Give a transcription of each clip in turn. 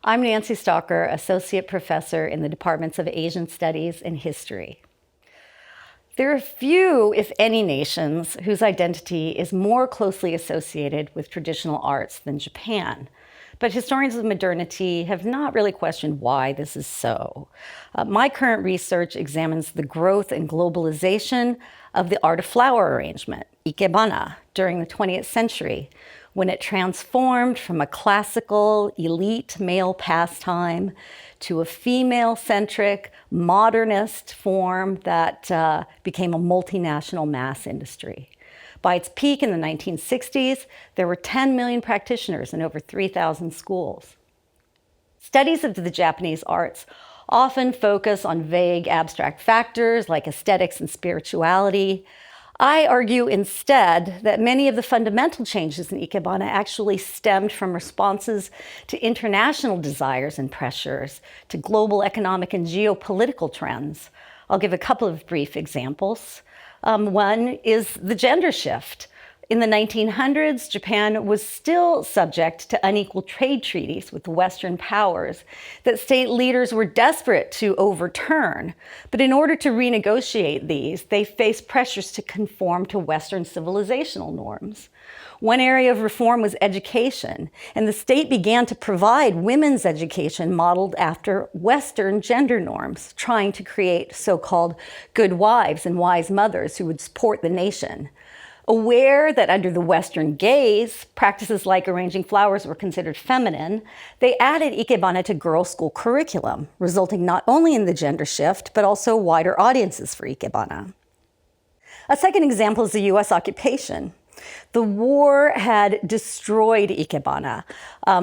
I'm Nancy Stalker, Associate Professor in the Departments of Asian Studies and History. There are few, if any, nations whose identity is more closely associated with traditional arts than Japan. But historians of modernity have not really questioned why this is so. My current research examines the growth and globalization of the art of flower arrangement, ikebana, during the 20th century, when it transformed from a classical, elite male pastime to a female-centric, modernist form that became a multinational mass industry. By its peak in the 1960s, there were 10 million practitioners in over 3,000 schools. Studies of the Japanese arts often focus on vague abstract factors like aesthetics and spirituality. I argue instead that many of the fundamental changes in ikebana actually stemmed from responses to international desires and pressures, to global economic and geopolitical trends. I'll give a couple of brief examples. One is the gender shift. In the 1900s, Japan was still subject to unequal trade treaties with Western powers that state leaders were desperate to overturn. But in order to renegotiate these, they faced pressures to conform to Western civilizational norms. One area of reform was education, and the state began to provide women's education modeled after Western gender norms, trying to create so-called good wives and wise mothers who would support the nation. Aware that under the Western gaze, practices like arranging flowers were considered feminine, they added ikebana to girls' school curriculum, resulting not only in the gender shift, but also wider audiences for ikebana. A second example is the US occupation. The war had destroyed ikebana.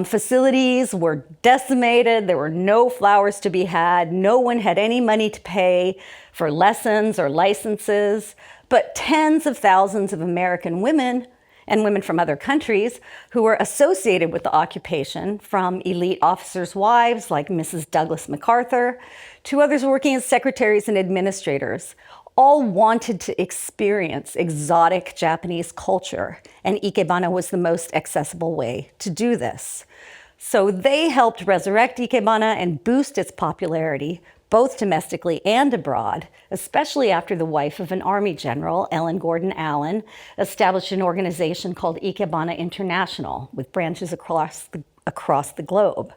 Facilities were decimated, there were no flowers to be had, no one had any money to pay for lessons or licenses, but tens of thousands of American women and women from other countries who were associated with the occupation, from elite officers' wives like Mrs. Douglas MacArthur to others working as secretaries and administrators, all wanted to experience exotic Japanese culture, and ikebana was the most accessible way to do this. So they helped resurrect ikebana and boost its popularity, both domestically and abroad, especially after the wife of an Army general, Ellen Gordon Allen, established an organization called Ikebana International, with branches across the globe.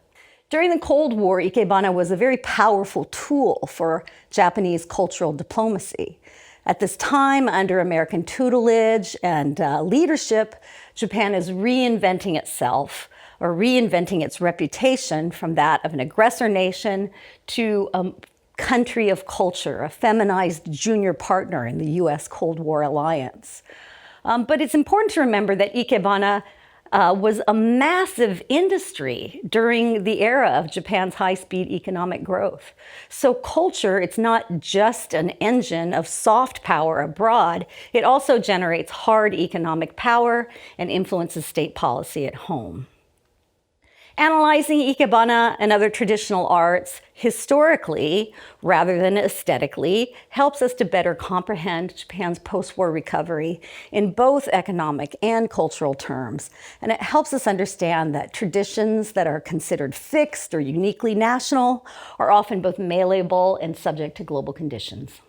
During the Cold War, ikebana was a very powerful tool for Japanese cultural diplomacy. At this time, under American tutelage and leadership, Japan is reinventing itself, or reinventing its reputation from that of an aggressor nation to a country of culture, a feminized junior partner in the US Cold War alliance. But it's important to remember that ikebana was a massive industry during the era of Japan's high-speed economic growth. So culture, it's not just an engine of soft power abroad, it also generates hard economic power and influences state policy at home. Analyzing ikebana and other traditional arts historically, rather than aesthetically, helps us to better comprehend Japan's post-war recovery in both economic and cultural terms. And it helps us understand that traditions that are considered fixed or uniquely national are often both malleable and subject to global conditions.